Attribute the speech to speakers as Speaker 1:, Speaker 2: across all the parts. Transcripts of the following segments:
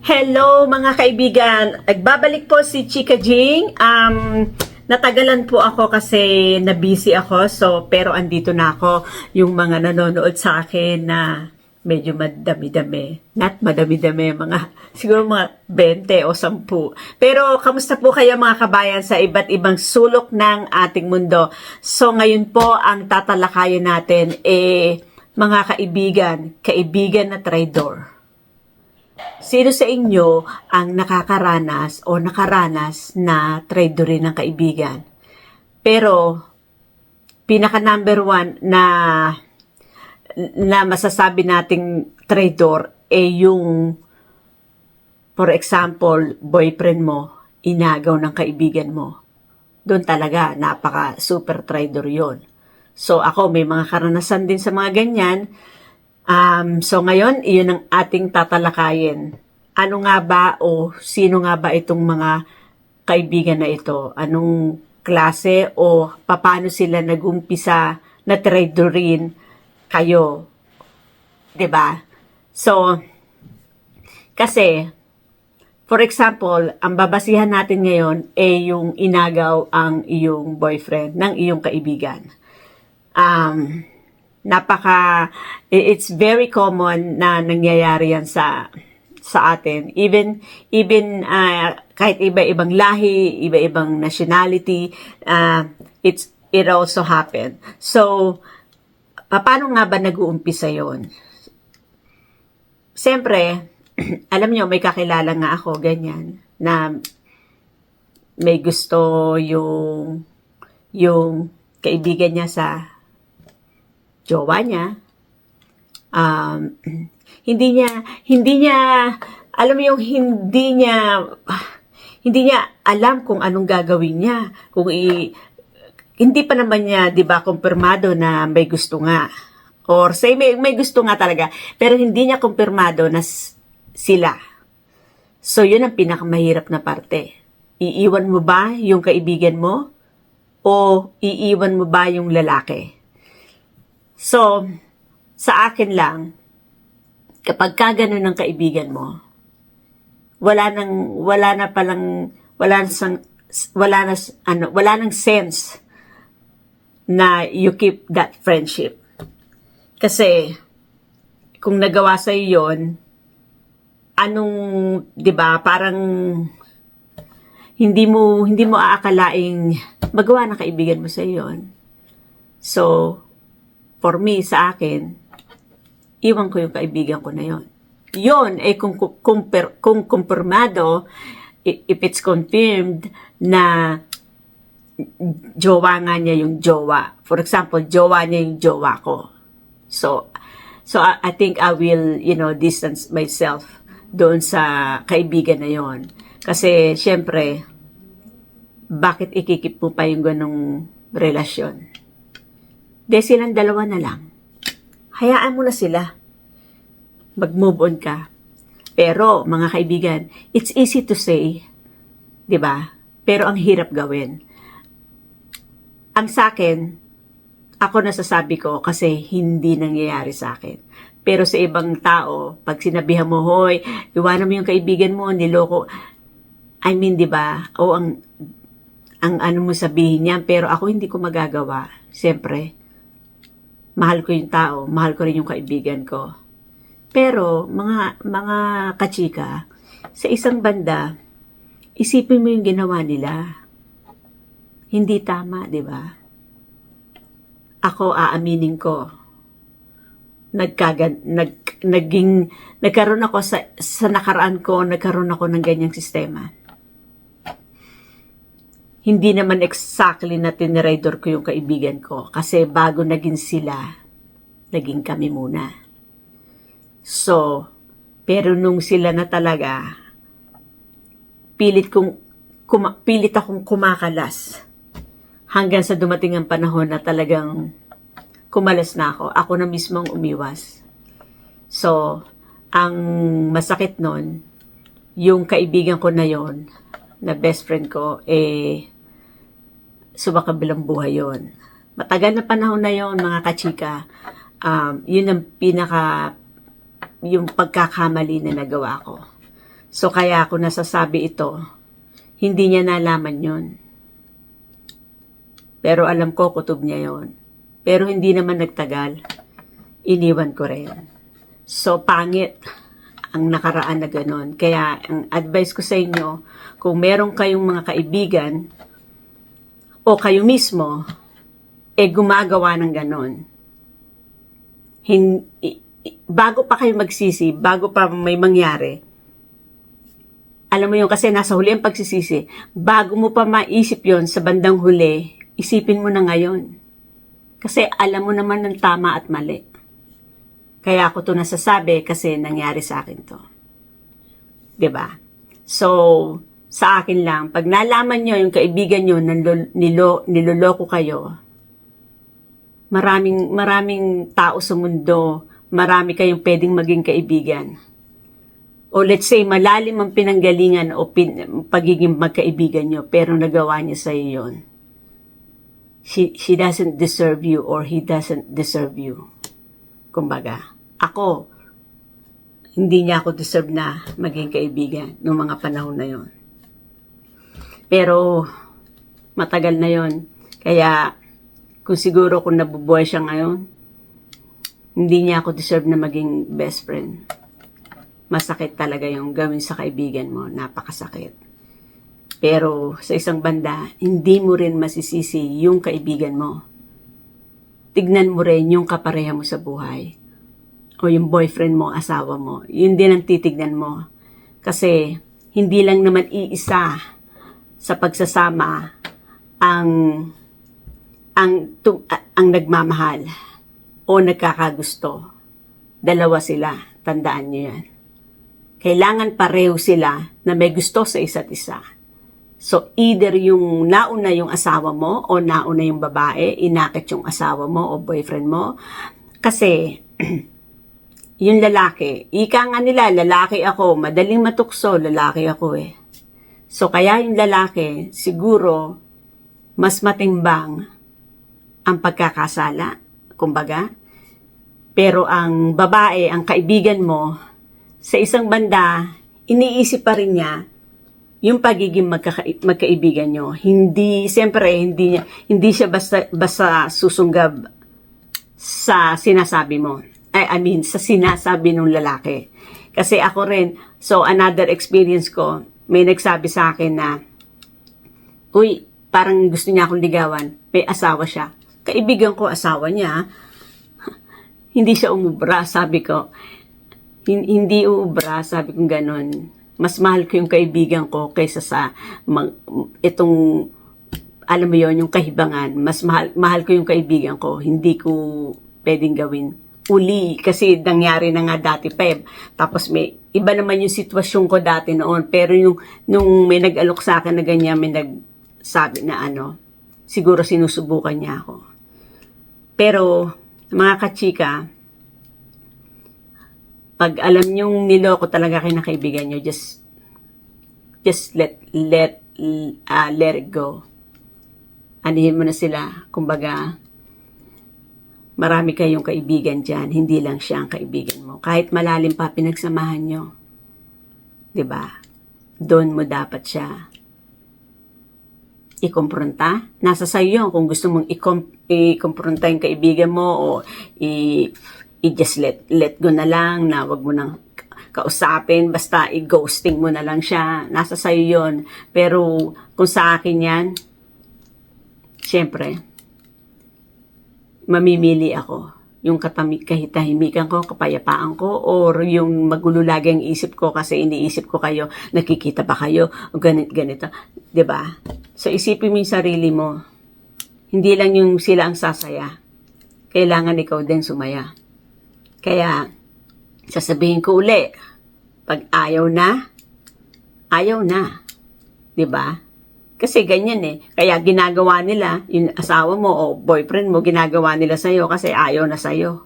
Speaker 1: Hello mga kaibigan, nagbabalik po si Chika Jing. Natagalan po ako kasi na-busy ako, pero andito na ako. Yung mga nanonood sa akin na medyo madami-dami. Not madami-dami, siguro mga 20 o 10. Pero kamusta po kayo mga kabayan sa iba't ibang sulok ng ating mundo? So ngayon po ang tatalakayin natin mga kaibigan na traidor. Sino sa inyo ang nakakaranas o nakaranas na traidorin ng kaibigan? Pero, pinaka number one na masasabi nating traidor yung, for example, boyfriend mo, inagaw ng kaibigan mo. Doon talaga, napaka super traidor yon. So, ako may mga karanasan din sa mga ganyan. So ngayon, iyon ang ating tatalakayin. Ano nga ba o sino nga ba itong mga kaibigan na ito? Anong klase o paano sila nagumpisa na traidorin kayo? 'Di ba? So, kasi, for example, ang babasihan natin ngayon yung inagaw ang iyong boyfriend ng iyong kaibigan. It's very common na nangyayari yan sa atin. Even kahit iba-ibang lahi, iba-ibang nationality, it also happen. So, paano nga ba nag-uumpisa yon? Siyempre, alam nyo, may kakilala nga ako, ganyan, na may gusto yung kaibigan niya sa jowa niya. Hindi niya alam mo yung hindi niya alam kung anong gagawin niya, hindi pa naman niya 'di ba kumpirmado na may gusto nga, or say may gusto nga talaga, pero hindi niya kumpirmado na sila. So yun ang pinakamahirap na parte. Iiwan mo ba yung kaibigan mo o iiwan mo ba yung lalaki? So, sa akin lang, kapag ganun ng kaibigan mo, wala nang sense na you keep that friendship. Kasi, kung nagawa sa'yo yun, 'di ba, parang hindi mo aakalaing magawa ng kaibigan mo sa'yo yun. So, for me, sa akin, iwan ko yung kaibigan ko na yon. Yun, kung kumpirmado, if it's confirmed na jowa nga niya yung jowa. For example, jowa niya yung jowa ko. So I think I will, distance myself doon sa kaibigan na yon. Kasi, syempre, bakit ikikip mo pa yung ganong relasyon? De silang dalawa na lang. Hayaan mo na sila. Mag-move on ka. Pero, mga kaibigan, it's easy to say, 'di ba? Pero ang hirap gawin. Ang sa akin, ako nasasabi ko kasi hindi nangyayari sa akin. Pero sa ibang tao, pag sinabihan mo, hoy, iwanan mo yung kaibigan mo, niloko. I mean, 'di ba? O ang ano mo sabihin niya, pero ako hindi ko magagawa. Siyempre, mahal ko yung tao, mahal ko rin yung kaibigan ko. Pero, mga kachika, sa isang banda, isipin mo yung ginawa nila. Hindi tama, di ba? Ako, aaminin ko, nagkaroon ako sa nakaraan ko, nagkaroon ako ng ganyang sistema. Hindi naman exactly na tiniraidor ko yung kaibigan ko. Kasi bago naging sila, naging kami muna. So, pero nung sila na talaga, pilit akong kumakalas. Hanggang sa dumating ang panahon na talagang kumalas na ako. Ako na mismo ang umiwas. So, ang masakit nun, yung kaibigan ko na yon, na best friend ko, sumakabilang buhay yon. Matagal na panahon na yon, mga kachika. Yun ang yung pagkakamali na nagawa ko. So, kaya ako nasasabi ito, hindi niya nalaman yon. Pero alam ko, kutob niya yon. Pero hindi naman nagtagal. Iniwan ko rin. So, pangit ang nakaraan na ganon. Kaya, ang advice ko sa inyo, kung meron kayong mga kaibigan, o kayo mismo, gumagawa ng ganon, bago pa kayo magsisi, bago pa may mangyari, alam mo yun, kasi nasa huli ang pagsisisi, bago mo pa maisip yon sa bandang huli, isipin mo na ngayon. Kasi alam mo naman ng tama at mali. Kaya ako to nasasabi kasi nangyari sa akin to. 'Di ba? So, sa akin lang, pag nalaman nyo yung kaibigan nyo niloloko kayo, maraming tao sa mundo, marami kayong pwedeng maging kaibigan. O let's say, malalim ang pinanggalingan o pagiging magkaibigan nyo, pero nagawa niya sa iyo yun. She doesn't deserve you or he doesn't deserve you. Kumbaga, ako, hindi niya ako deserve na maging kaibigan noong mga panahon na yon. Pero, matagal na yon. Kaya, kung siguro kung nabubuhay siya ngayon, hindi niya ako deserve na maging best friend. Masakit talaga yung gawin sa kaibigan mo. Napakasakit. Pero sa isang banda, hindi mo rin masisisi yung kaibigan mo. Tignan mo rin yung kapareha mo sa buhay. O yung boyfriend mo, asawa mo. Yun din ang titignan mo. Kasi hindi lang naman iisa sa pagsasama ang nagmamahal o nagkakagusto. Dalawa sila. Tandaan niyo yan. Kailangan pareho sila na may gusto sa isa't isa. So, either yung nauna yung asawa mo o nauna yung babae, inakit yung asawa mo o boyfriend mo. Kasi, yung lalaki, ika nga nila, lalaki ako, madaling matukso, lalaki ako eh. So, kaya yung lalaki, siguro, mas matimbang ang pagkakasala, kumbaga. Pero ang babae, ang kaibigan mo, sa isang banda, iniisip pa rin niya yung pagiging magkaibigan nyo. Siyempre, hindi siya basta susunggab sa sinasabi mo. Sa sinasabi ng lalaki. Kasi ako rin, so another experience ko, may nagsabi sa akin na, uy, parang gusto niya akong ligawan, may asawa siya. Kaibigan ko, asawa niya, hindi siya umubra, sabi ko. Hindi uubra, sabi ko gano'n. Mas mahal ko yung kaibigan ko kaysa sa itong, alam mo yon, yung kahibangan. Mas mahal ko yung kaibigan ko. Hindi ko pwedeng gawin uli. Kasi nangyari na nga dati pa eh. Tapos iba naman yung sitwasyon ko dati noon. Pero nung may nag-alok sa akin na ganyan, may nagsabi na siguro sinusubukan niya ako. Pero, mga kachika, pag alam nyong niloko talaga kayo na kaibigan nyo, just let it go. Anihin mo na sila. Kumbaga, marami kayong kaibigan dyan. Hindi lang siya ang kaibigan mo. Kahit malalim pa pinagsamahan nyo. 'Di ba? Doon mo dapat siya ikompronta. Nasa sayo kung gusto mong ikompronta yung kaibigan mo o just let go na lang, na wag mo nang kausapin, basta i-ghosting mo na lang siya. Nasa sayo yun. Pero kung sa akin yan, syempre, mamimili ako. Yung kahitahimikan ko, kapayapaan ko, or yung magulo lagi ang isip ko kasi iniisip ko kayo, nakikita ba kayo, o ganito. 'Di ba? So isipin mo yung sarili mo. Hindi lang yung sila ang sasaya. Kailangan ikaw din sumaya. Kaya, sasabihin ko uli, pag ayaw na. 'Di ba? Kasi ganyan eh. Kaya ginagawa nila, yung asawa mo o boyfriend mo, ginagawa nila sa'yo kasi ayaw na sa'yo.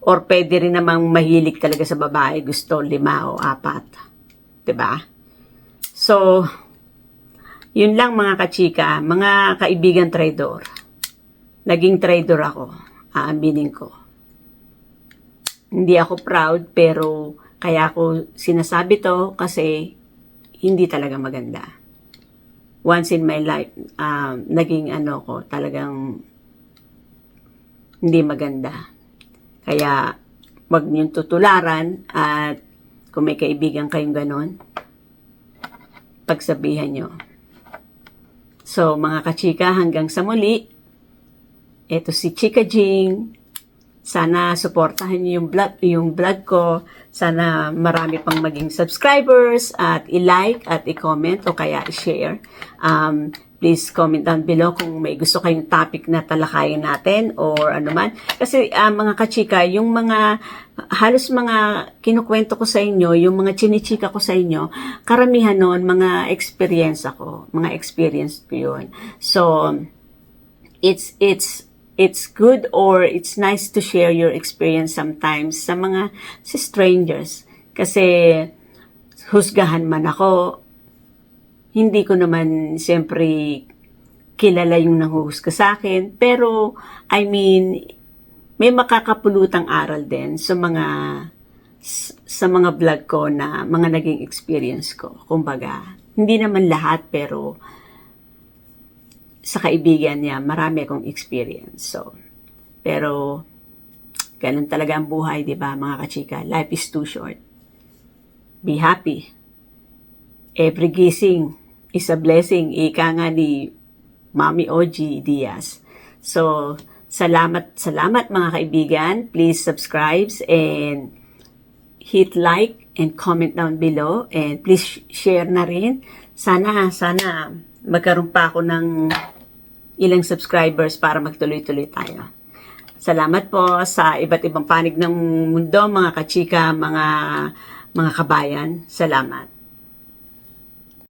Speaker 1: Or pwede rin namang mahilig talaga sa babae, gusto 5 o 4. 'Di ba? So, yun lang mga kachika, mga kaibigan traidor. Naging traidor ako, aaminin ko. Hindi ako proud, pero Kaya ako sinasabi to kasi hindi talaga maganda. Once in my life, naging ko, talagang hindi maganda. Kaya, wag niyong tutularan at kung may kaibigan kayong ganon, pagsabihan niyo. So, mga kachika, hanggang sa muli, ito si Chika Jing. Sana suportahan niyo yung vlog ko. Sana marami pang maging subscribers at i-like at i-comment o kaya i-share. Please comment down below kung may gusto kayong topic na talakayin natin or ano man. Kasi mga kachika, yung mga halos mga kinukwento ko sa inyo, yung mga chinichika ko sa inyo, karamihan noon mga experience ko yun. So it's good or it's nice to share your experience sometimes sa strangers. Kasi husgahan man ako, hindi ko naman siyempre kilala yung nanghuhusga sa akin. Pero, I mean, may makakapulutang aral din sa mga vlog ko na mga naging experience ko. Kumbaga, hindi naman lahat pero sa kaibigan niya, marami akong experience. So, pero, ganun talaga ang buhay, di ba mga kachika? Life is too short. Be happy. Every gising is a blessing. Ika nga ni Mami OG Diaz. So, salamat mga kaibigan. Please subscribe and hit like and comment down below. And please share na rin. Sana magkaroon pa ako ng ilang subscribers para magtuloy-tuloy tayo. Salamat po sa iba't ibang panig ng mundo, mga kachika, mga kabayan. Salamat.